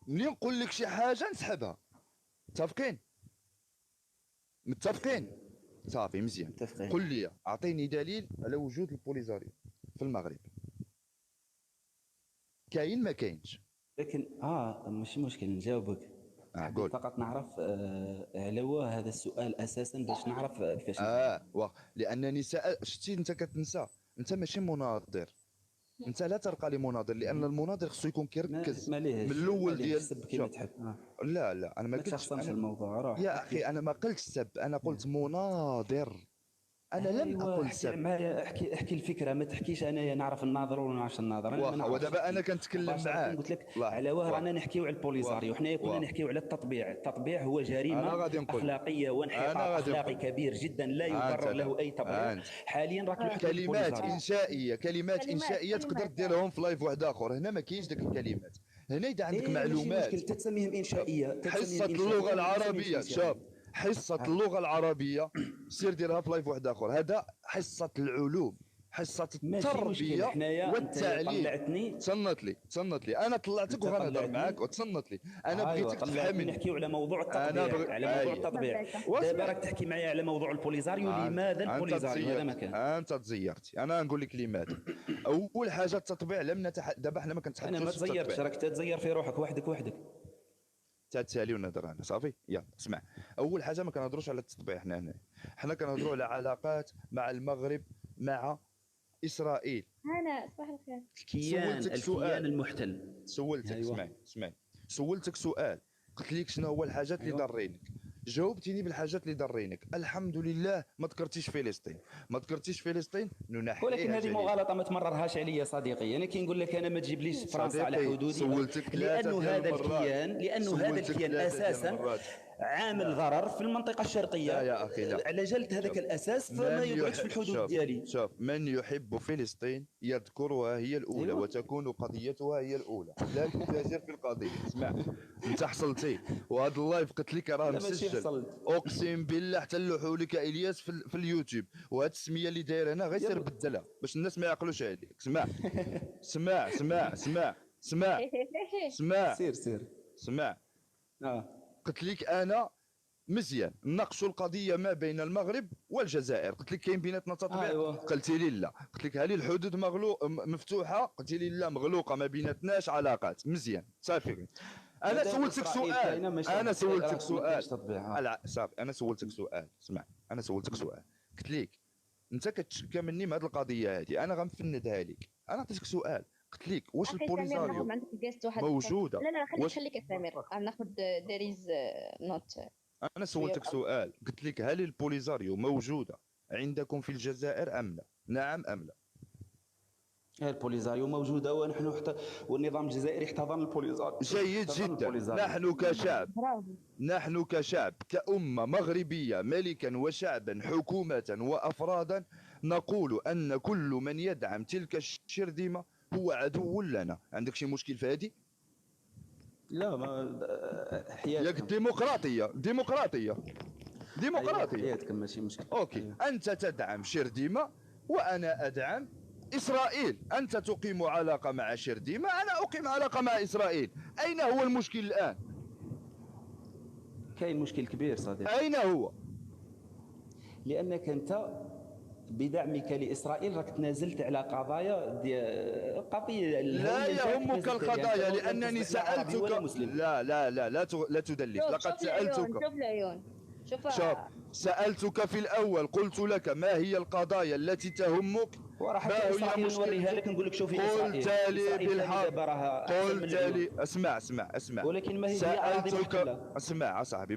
ملي نقول لك شي حاجه نسحبها. متفقين؟ متفقين. صافي مزيان. متفقين. قل لي، اعطيني دليل على وجود البوليزاريو في المغرب. كاين ما كاينش؟ لكن ماشي مشكل نجاوبك. حبيت قول. فقط نعرف على هذا السؤال اساسا باش نعرف كيفاش نجاوب. لانني شتي انت كتنسى، انت ماشي مناظر. انت لا ترقى لي مناظر، لان المناظر خصو يكون كيركز ما من ليهش الاول ليهش ديال. سب كيما شوف، تحب. لا لا انا ما ما قلتش. تشخصنش انا الموضوع، روح يا احكي. اخي انا ما قلتش سب، انا قلت مناظر. انا لم ايوا اقل احكي سب. معايا، احكي الفكره، ما تحكيش انايا نعرف الناظر ولا نعرفش الناظر، انا ما واخا، نعرفش ودابا انا نحكي كنتكلم مباشره. قلت معاك. لك الله على واه واخا رانا نحكيو على واخا البوليزاريو، وحنايا كنا واخا نحكيو على التطبيع. التطبيع هو انا جريمه غادي نقول لك. اخلاقيه انا وانحطاط غادي اخلاقي نقول لك. كبير جدا، لا ها انت يبرر له دابا، اي ها تبرير. انت حاليا راك الحدود كلمات البوليزاريو. انشائيه، كلمات كلمات انشائيه تقدر كلمات ديرهم في لايف واحد اخر. هنا ما كاينش داك الكلمات. هنا اذا عندك ايه ماشي مشكل، معلومات. تتسميهم شوف، انشائيه، حصه تتسميهم اللغه انشائيه، ما تسميهمش العربيه. شوف، انشائيه. حصه اللغه العربيه سير ديرها في لايف واحد اخر. هذا حصه العلوم، حصه ماشي مشكل. التربيه حنايا انت والتعليم. طلعتني، تصنت لي انا طلعتك انت وغنهضر معاك طلعتني. وتصنت لي. انا ايوا بغيتك طلعتني تفهمني. نحكيو على موضوع انا التطبيع، على موضوع التطبيع. دابا واسمع. راك تحكي معايا على موضوع البوليزاريو، لماذا انت البوليزاريو؟ هذا ما تزيرت، كان. انت تزيرتي. انا نقول لك لماذا. اول حاجه التطبيع لم دابا حنا ما انا ما كنتحدثوش في تزيرتش، التطبيع. راك تتزير في روحك وحدك. تسالي ونهضر انا صافي. يلا اسمع. اول حاجه ما كنهضروش على التطبيع حنا هنا. حنا كنهضروا على علاقات مع المغرب، مع اسرائيل. هنا صباح الخير. سولتك الكيان سؤال. المحتل. سولتك، ايوا اسمعي. سولتك سؤال، قلت لك شنو هو الحاجات اللي ايوا ضارينك. جاوبتيني بالحاجات اللي ضارينك. الحمد لله ما ذكرتيش فلسطين. ما ذكرتيش فلسطين ولكن ننحيها هذه جليلا. مغالطه ما تمررهاش عليا صديقي. انا كي نقول لك انا ما تجيبليش فرنسا على صديقي حدودي، سولتك ثلاثة لانه ديال هذا المرات. الكيان، سولتك ثلاثة ديال اساسا المرات. عامل ضرر في المنطقه الشرقيه. لا يا اخي لا. على جلت هذاك شوف، الاساس فما يقعدش في الحدود ديالي. شوف من يحب فلسطين يذكرها هي الأولى ايوا وتكون قضيتها هي الأولى، لا تتاجر في القضية. اسمع، أنت حصلتي وهذا اللايف قلت لك راه لا ماشي مسجل. حصلت. أقسم بالله حتى نلوحوا لك إلياس في اليوتيوب. وهاد السمية اللي داير هنا غير سير يلا بدلها باش الناس ما يعقلوش عليك. اسمع اسمع اسمع اسمع اسمع اسمع سير. اسمع. اه قلت لك أنا مزيان نناقشوا القضيه ما بين المغرب والجزائر. قلت لك كاين بيناتنا تطبيع. ايوا قلتي لي لا. قلت لك هل الحدود مفتوحه؟ قلتي لي لا مغلوقه، ما بيناتناش علاقات. مزيان صافي. انا مادام سولتك اسرائيل سؤال. كاينه ماشي انا سولتك راه ما كاينش سؤال. تطبيع. لا صافي، انا سولتك سؤال. اسمع، انا سولتك سؤال. قلت لك انت كتشكى مني من هذه القضيه هذه، انا غنفندها لك. انا عطيتك سؤال، قلت لك واش اخي سمير، ناخذ البوليزاريو من عندك الجاست واحد. موجوده؟ لا واش خليك سمير، ناخذ داريز نوت أنا شويه. سولتك سؤال، قلت لك هل البوليزاريو موجودة عندكم في الجزائر أم لا؟ نعم أم لا؟ البوليزاريو موجوده، ونحن والنظام الجزائري احتضن البوليزاريو. جيد جدا. نحن كشعب، كأمة مغربية، ملكا وشعبا، حكومة وأفرادا، نقول أن كل من يدعم تلك الشرذمة هو عدو لنا. عندك شي مشكل في هذه؟ لا ما ياك حياتكم. ديمقراطية. حياتكم ماشي مشكل. اوكي، انت تدعم شرديمه وانا ادعم اسرائيل. انت تقيم علاقه مع شرديمه، انا اقيم علاقه مع اسرائيل. اين هو المشكل الان؟ كاين مشكل كبير صديقي. اين هو؟ لانك انت بدعمك لاسرائيل راك تنازلت على قضيه لا يهمك القضايا لانني سالتك. لا تدلس. لقد سالتك. شوف العيون. شوف، سالتك في الاول قلت لك ما هي القضايا التي تهمك. وراح ما هي اسرائيل نوريها لك، نقول لك شوفي اسرائيل. قلت لي بالحق. قلت لي اسمع. ولكن ما هي سالتك. اسمع صاحبي،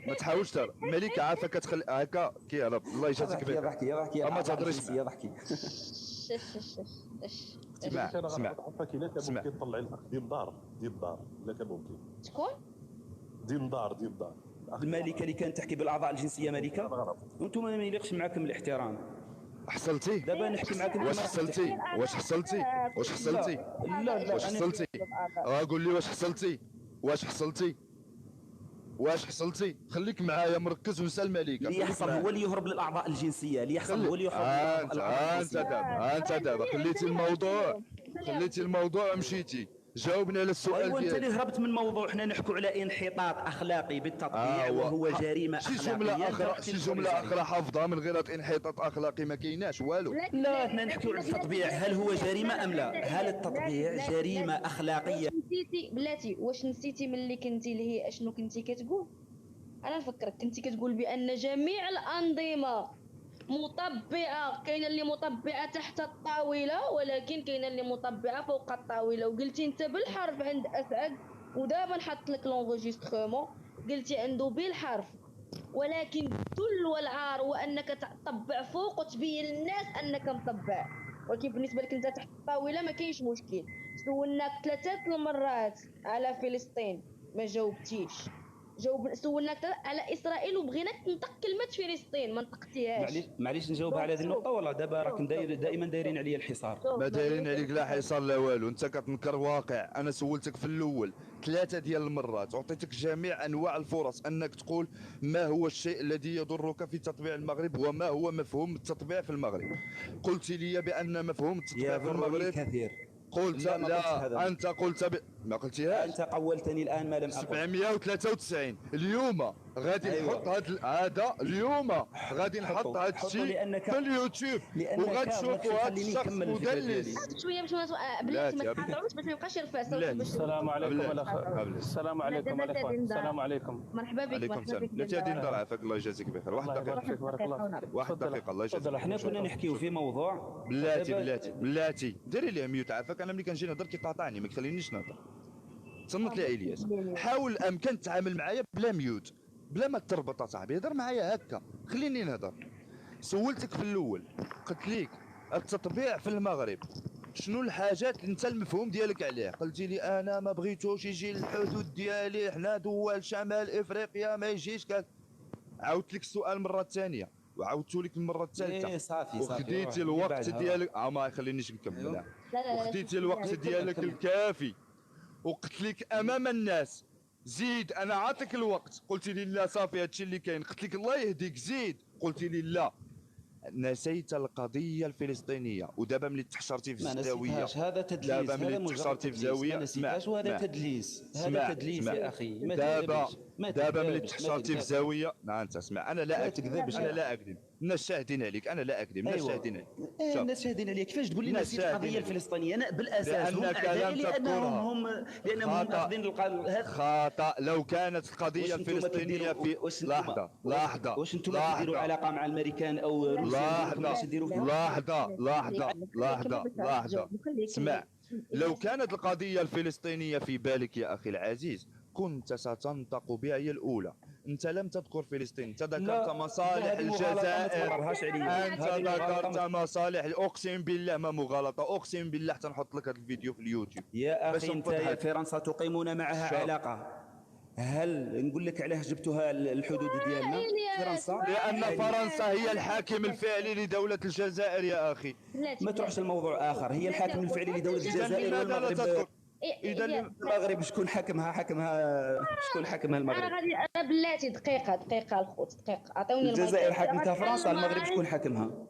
ما تحاولش تهرب. ملك عافاك كتخلي هكا كيهرب. الله يجازيك بخير. يا ما تهضريش. يا ضحكي. اسمع عافاك الا كان ممكن تطلعي الاخ ديال الدار الا كان ممكن. شكون؟ ديال الدار الملكه اللي كانت تحكي بالاعضاء الجنسيه ملكه. وانتم ما يليقش معكم الاحترام. حصلتي؟ دابا نحكي معك. واش حصلتي؟ قول لي واش حصلتي؟ خليك معايا مركز ونسى الملكه. اللي يحصل هو اللي يهرب للاعضاء الجنسيه، اللي يحصل هو اللي يهرب للاعضاء الجنسيه. انت دابا خليتي الموضوع ومشيتي. جاوبني على السؤال ايوا انت ديالي. اللي هربت من موضوع. حنا نحكوا على انحطاط اخلاقي بالتطبيع وهو جريمه شي اخلاقيه. جمله أنت اخرى، رحتي شي جمله للبوليساريو. اخرى حافظها من غير انحطاط اخلاقي ما كايناش والو. لا حنا نحكوا على التطبيع، هل هو جريمه ام لا؟ هل التطبيع جريمه اخلاقيه؟ واش نسيتي بلاتي، واش نسيتي ملي كنتي اللي هي اشنو كنتي كتقول؟ انا نفكرك كنتي كتقول بان جميع الانظمه مطبعه، كاينه اللي مطبعه تحت الطاوله ولكن كاينه اللي مطبعه فوق الطاوله، وقلتي انت بالحرف عند اسعد، ودابا نحط لك لونغيستخمون قلتي عنده بالحرف، ولكن الذل والعار هو انك تطبع فوق وتبين للناس انك مطبع، ولكن بالنسبه لك انت تحت الطاوله ما كاينش مشكل. سولناك 3 المرات على فلسطين ما جاوبتيش، سولناك على اسرائيل وبغيناك تنطق كلمه فلسطين ما نطقتيهاش. معليش نجاوب على هذه النقطه ولا دابا راكم دائما دايرين عليا الحصار. ما دايرين عليك لا حصار لا والو، انت كتنكر واقع. انا سولتك في الاول 3 ديال المرات، عطيتك جميع انواع الفرص انك تقول ما هو الشيء الذي يضرك في تطبيع المغرب وما هو مفهوم التطبيع في المغرب. قلت لي بان مفهوم التطبيع في يضرني المغرب كثير. قلت لا، ما قلتش هذا. لا، انت قلت ما قلتيهاش. انت قولتني الان ما لم اقل. 793 اليوم غادي أيوة. نحط هذا اليوم غادي نحط هذا الشيء في اليوتيوب وغتشوفوا هذا الشخص مدلس. شويه باش بلاتي ما تقاطعوش باش ما يبقاش يرفع صوته. السلام عليكم السلام عليكم الاخوان. السلام عليكم. مرحبا بك. عليكم السلام. لا تهدي الدار عافاك الله يجازيك بخير. واحد دقيقه، واحد دقيقه الله يجازيك. تفضل. حنا كنا نحكيو في موضوع بلاتي ديري لي ميوت عافاك. انا ملي كنجي نهضر كيقاطعني ما كيخلينيش نهضر. تصنت لي الياس. حاول الامكان تتعامل معايا بلا ميوت، بلا ما تربط اصاحبي، هضر معايا هكا خليني نهضر. سولتك في الاول قلت لك التطبيع في المغرب شنو الحاجات اللي انت المفهوم ديالك عليه؟ قلتي لي انا ما بغيتوش يجي الحدود ديالي، حنا دول شمال افريقيا ما يجيش عاودت لك السؤال مره ثانيه وعاودت لك المره الثالثه. صافي وخديتي الوقت ديالك ما يخلينيش نكمل. وخديتي الوقت ديالك الكافي وقلت لك امام الناس زيد. انا عاطيك الوقت قلتي لي لا صافي هادشي اللي كاين. قلت لك الله يهديك زيد، قلتي لي لا نسيت القضيه الفلسطينيه. ودابا ملي تحشرتي في الزاويه هذا تدليس. دابا ملي تحشرتي في زاويه ما نسيتهاش وهذا تدليس. هذا تدليس يا اخي. دابا ملي تحشرتي في زاويه انت اسمع. انا لا تكذبش. انا لا اكذب. الناس شاهدين عليك. انا لا اكذب. الناس شاهدين عليك. الناس شاهدين عليك. كيفاش تقول لي نسيت القضيه الفلسطينيه؟ انا بالاساس هم اعدائي لانهم اخذين خطا. لو كانت القضيه الفلسطينيه في لحظه واش انتم كديروا علاقه مع الامريكان او روسيا؟ لحظه اسمع. لو كانت القضيه الفلسطينيه في بالك يا اخي العزيز كنت ستنطق بها هي الاولى. انت لم تذكر فلسطين، انت ذكرت مصالح الجزائر. انت ذكرت مصالح. اقسم بالله ما مغالطه، اقسم بالله حتى نحط لك هذا الفيديو في اليوتيوب. يا اخي انت يا فرنسا تقيمون معها علاقه. هل نقول لك علاه جبتوها الحدود ديالنا فرنسا؟ لان فرنسا هي الحاكم الفعلي لدوله الجزائر يا اخي. ما تروحش الموضوع اخر. هي الحاكم الفعلي لدوله الجزائر والمغرب. اذا المغرب شكون حاكمها؟ شكون حاكمها المغرب؟ انا غادي انا بلاتي دقيقه الخوت دقيقه عطيوني. الجزائر حاكمتها فرنسا، المغرب شكون حاكمها؟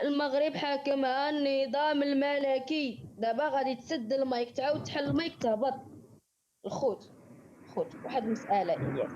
المغرب حاكمها النظام الملكي. دابا غادي تسد المايك تعاود تحل المايك تهبط. الخوت واحد المساله إلياس،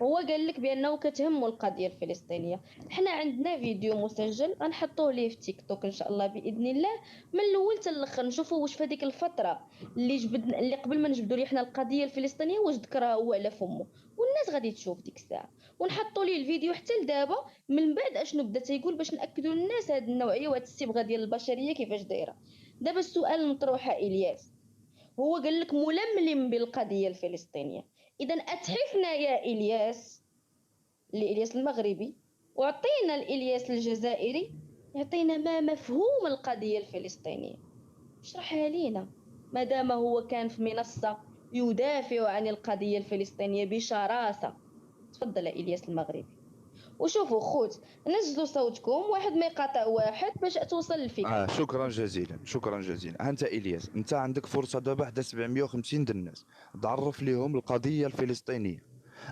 هو قال لك بانه كتهمه القضيه الفلسطينيه. حنا عندنا فيديو مسجل غنحطوه ليه في تيك توك ان شاء الله باذن الله من الاول حتى الاخر، نشوفوا واش في هذيك الفتره اللي قبل ما نجبدوا ليه حنا القضيه الفلسطينيه واش ذكرها هو على فمه، والناس غادي تشوف ديك الساعه. ونحطوا ليه الفيديو حتى لدابا من بعد اشنو بدا تيقول باش ناكدوا للناس هذه النوعيه وهذه الصبغه ديال البشريه كيفاش دايره. دابا السؤال المطروح الياس، هو قال لك ململم بالقضيه الفلسطينيه، اذا اتحفنا يا الياس المغربي وعطينا الياس الجزائري يعطينا ما مفهوم القضيه الفلسطينيه، اشرحها لينا. مادام هو كان في منصه يدافع عن القضيه الفلسطينيه بشراسه. تفضل الياس المغربي. وشوفوا خوت نزلوا صوتكم واحد ما يقاطع واحد باش توصل الفكره. شكرا جزيلا. انت الياس انت عندك فرصه دابا حدا 750 د الناس تعرف لهم القضيه الفلسطينيه.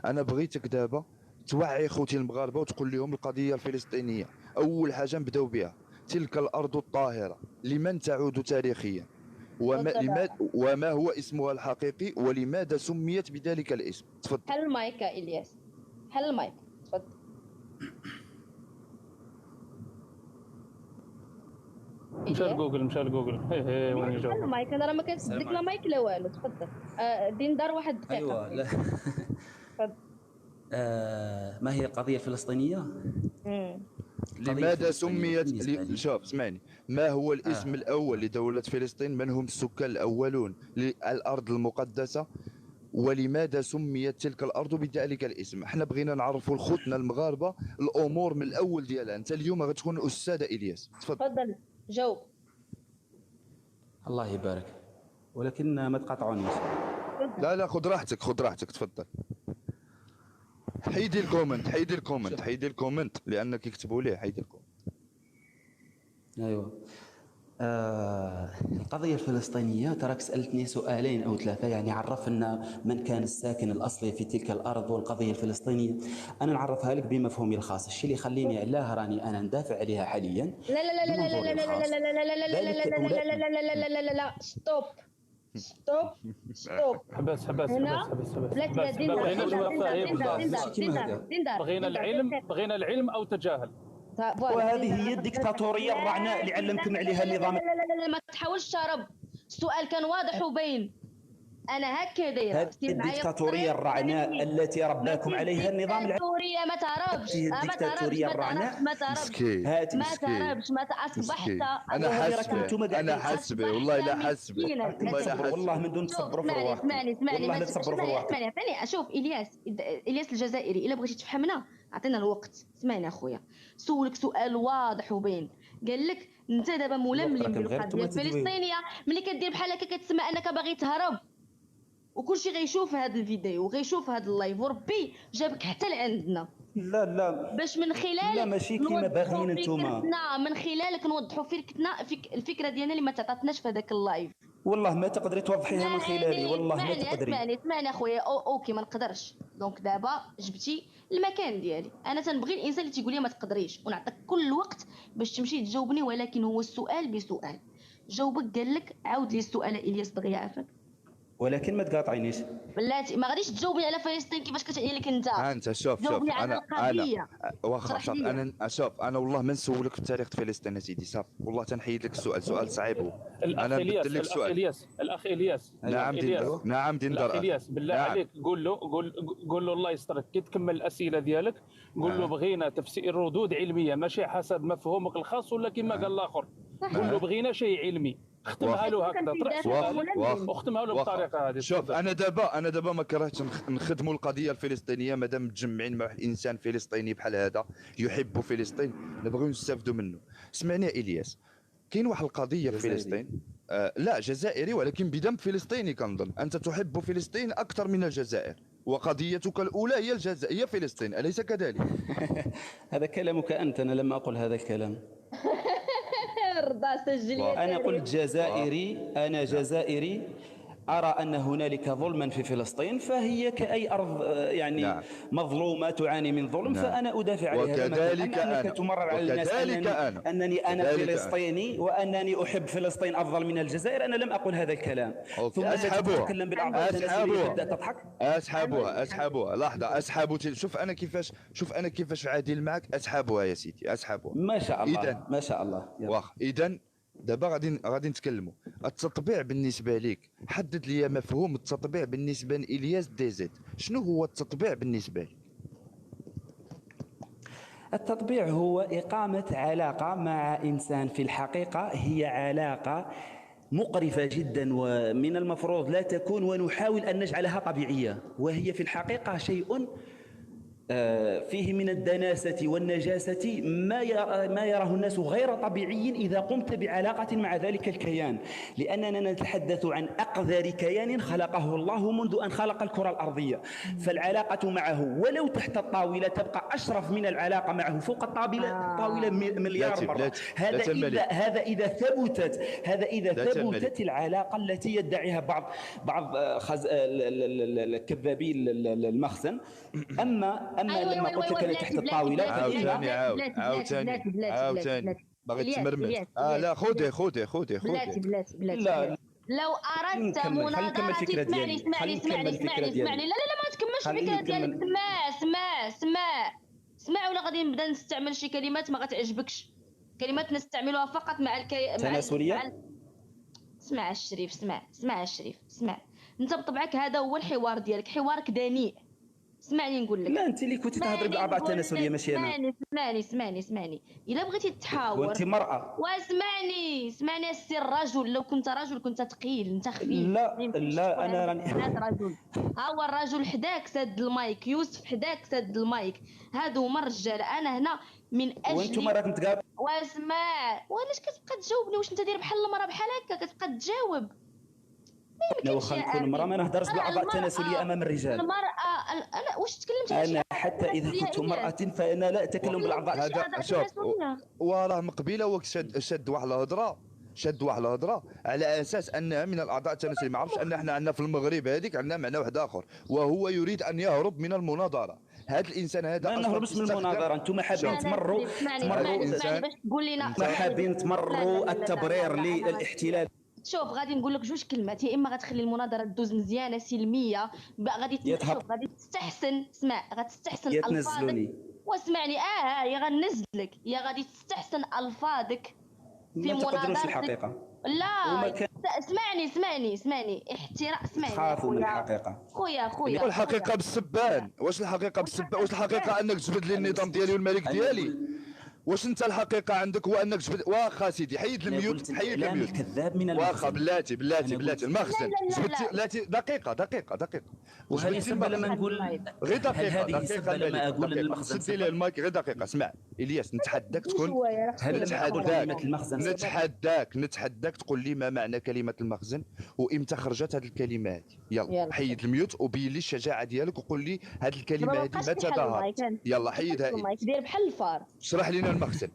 انا بغيتك دابا توعي خوتي المغاربه وتقول لهم القضيه الفلسطينيه. اول حاجه نبداو بها تلك الارض الطاهره لمن تعود تاريخيا. وما هو اسمها الحقيقي ولماذا سميت بذلك الاسم؟ تفضل. حل المايك يا الياس، حل المايك تفضل. مشى لجوجل وين يجاوب؟ حل المايك، انا راه ما كنسدك لا مايك لا والو. تفضل. دار واحد دقيقه. ايوه لا. ما هي القضيه الفلسطينيه؟ لماذا سميت شوف اسمعني، ما هو الاسم الأول لدولة فلسطين؟ من هم السكان الأولون للأرض المقدسة؟ ولماذا سميت تلك الأرض بذلك الاسم؟ احنا بغينا نعرفوا لخوتنا المغاربة الأمور من الأول ديالها. أنت اليوم غتكون أستاذة إلياس، تفضل جاوب. الله يبارك، ولكن ما تقاطعونيش. لا خذ راحتك تفضل. حيدي الكومنت لانك يكتبوا ليه. حيدي الكومنت. ايوه. القضيه الفلسطينيه، تراك سالتني سؤالين او ثلاثه، يعني عرفنا من كان الساكن الاصلي في تلك الارض والقضيه الفلسطينيه. انا نعرفها لك بمفهومي الخاص. الشيء اللي يخليني لا راني انا ندافع عليها حاليا. لا لا لا لا لا لا لا لا لا لا لا ستوب. حبس بغينا العلم او تجاهل. وهذه هي الدكتاتوريه الرعناء اللي علمكم عليها النظام. لا ما تحاولش تهرب، السؤال كان واضح وبين. انا هكا دايره. هذه الدكتاتوريه الرعناء التي رباكم عليها النظام الدكتاتوريه. ما تهربش الدكتاتوريه الرعناء. ما تهربش ما اصبحت. انا حسبي والله لا حسبي والله من دون تصبروا في الواقع. اسمعني اشوف الياس الجزائري، الا بغيتي تفهمنا عطينا الوقت. اسمعني اخويا، سولك سؤال واضح وبين. قال لك انت دابا ململم بالقضيه الفلسطينيه، ملي كدير بحال هكا كتسمى انك باغي تهرب، وكلشي غيشوف هذا الفيديو وغيشوف هذا اللايف، وربي جابك حتى لعندنا. لا باش من خلالك لا ماشي كيما باغيين نتوما، من خلالك نوضحوا الفكره ديالنا اللي ما تعطاتناش في هذاك اللايف. والله ما تقدري توضحيها من خلالي، والله ما تقدري. اسمعني اخويا. اوكي ما نقدرش. دونك دابا جبتي المكان ديالي، انا تنبغي الانسان اللي تيقول لي ما تقدريش، ونعطيك كل الوقت باش تمشي تجاوبني، ولكن هو السؤال بسؤال. جاوبك قال لك عاود لي السؤال الياس دغيا عافاك، ولكن ما تقاطعينيش. بلاتي ما غاديش تجاوبني على فلسطين كيفاش كتعني لك انت. شوف انا واخا شوف انا والله ما نسولك في تاريخ فلسطين يا سيدي، صافي والله تنحيد لك السؤال. سؤال صعيب هو. انا نبدل لك السؤال. الاخ الياس نعم ديندار الياس بالله عليك قول له الله يسترك كي تكمل الاسئله ديالك قول له بغينا تفسير ردود علميه ماشي حسب مفهومك الخاص ولا كما قال الاخر. قول له بغينا شيء علمي، اختمها له هكذا، طرح سؤالك واختمها له بالطريقه هذه. شوف انا دابا ما كرهتش نخدموا القضيه الفلسطينيه مادام متجمعين مع انسان فلسطيني بحال هذا يحب فلسطين، نبغيو نستافدوا منه. اسمعني يا الياس، كاين واحد القضيه في فلسطين. لا جزائري ولكن بدم فلسطيني كنظن. انت تحب فلسطين اكثر من الجزائر، وقضيتك الاولى هي فلسطين، اليس كذلك؟ هذا كلامك انت، انا لم اقل هذا الكلام. رضا سجل. أنا قلت جزائري، أنا جزائري أرى أن هنالك ظلما في فلسطين، فهي كأي أرض يعني مظلومة تعاني من ظلم، فأنا أدافع عليها. وكذلك أنك تمرر على الناس أنني أنا فلسطيني وأنني أحب فلسطين أفضل من الجزائر. أنا لم أقل هذا الكلام. ثم تتكلم بالأعضاء تبدأ تضحك. أسحبوها لحظة. أسحبوا. شوف أنا كيفاش عادل معك. أسحبوها يا سيدي، أسحبوها. ما شاء الله ما شاء الله. واخ إذن دابا غادي نتكلموا. التطبيع بالنسبه ليك، حدد لي مفهوم التطبيع بالنسبه لإلياس دي زد. شنو هو التطبيع بالنسبه لك؟ التطبيع هو إقامة علاقة مع إنسان في الحقيقة هي علاقة مقرفة جدا، ومن المفروض لا تكون، ونحاول أن نجعلها طبيعية، وهي في الحقيقة شيء فيه من الدناسة والنجاسة ما يراه الناس غير طبيعي إذا قمت بعلاقة مع ذلك الكيان، لأننا نتحدث عن أقذر كيان خلقه الله منذ أن خلق الكرة الأرضية. فالعلاقة معه ولو تحت الطاولة تبقى أشرف من العلاقة معه فوق الطاولة مليار مرة. هذا إذا ثبتت العلاقة التي يدعيها بعض الكذابين المخزن. أما لما قلت لك تحت الطاولة عاوتاني باغي تمرمز. لا خذي بلاتي لو اردت خلينا نكمل مناظرة الفكرة ديالي. اسمعني خلينا نكمل الفكرة ديالي. لا ما تكملش خليني الفكرة ديالك. نكمل. اسمع ولا غادي نبدا نستعمل شي كلمات ما غتعجبكش، كلمات نستعملوها فقط مع تناسلية. اسمع الشريف، اسمع الشريف، اسمع. انت بطبعك هذا هو الحوار ديالك، حوارك دنيء. اسمعني نقول لك. لا انت اللي كنتي تهضري بالاعضاء التناسليه ماشي انا. اسمعني الا بغيتي تحاور وانت مرأة. اسمعني السي الرجل. لو كنت رجل كنت ثقيل، انت خفيف. لا انا راني رجل. ها هو الرجل حداك سد المايك، يوسف حداك سد المايك، هادو هما الرجال. انا هنا من اجل وانتم راكم تقابلوا. واسمع، وعلاش كتبقى تجاوبني؟ واش انت داير بحال المراه بحال هكا كتبقى تجاوب؟ واخا نكون المرأة ما نهضرش بالاعضاء التناسليه امام الرجال. المرأة انا واش تكلمت على انا حتى اذا كنت امرأة فانا لا اتكلم بالاعضاء. هذا شوف، وراه من قبيله هو شد واحد الهضره على اساس انها من الاعضاء التناسليه. ما عرفش ان احنا عندنا في المغرب هذيك عندنا معنى واحد اخر، وهو يريد ان يهرب من المناظره. هذا الانسان هذا ما نهربش من المناظره. انتم حابين تمروا باش تقول لنا حابين تمروا التبرير للاحتلال. شوف غادي نقول لك جوج كلمات، يا اما غتخلي المناظره تدوز مزيانه سلميه، غادي تستحسن. اسمع، غتستحسن الفاظك واسمعني. يا غنزلك، يا غادي تستحسن الفاظك في مناظرتك في الحقيقه. لا اسمعني احترام. اسمعني خافوا من الحقيقه خويا. والحقيقه بالسبان. واش الحقيقه انك تجبد لي النظام ديالي والملك ديالي؟ واش انت الحقيقه عندك هو انك جبد؟ واخا سيدي حيد الميوت، كذاب من المخزن. واخا بلاتي المخزن جبدتي. دقيقه وهل يسمى لما نقول غير دقيقه لما اقول المخزن سدي لي المايك غير دقيقه. اسمع الياس، نتحداك تكون نتحداك تقول لي ما معنى كلمه المخزن وامتى خرجت هذه الكلمات. يلا حيد الميوت وبين لي الشجاعه ديالك وقول لي هذه الكلمه هذه متى ظهرت. يلا حيدها. دير بحال الفار. اشرح لنا المخزن.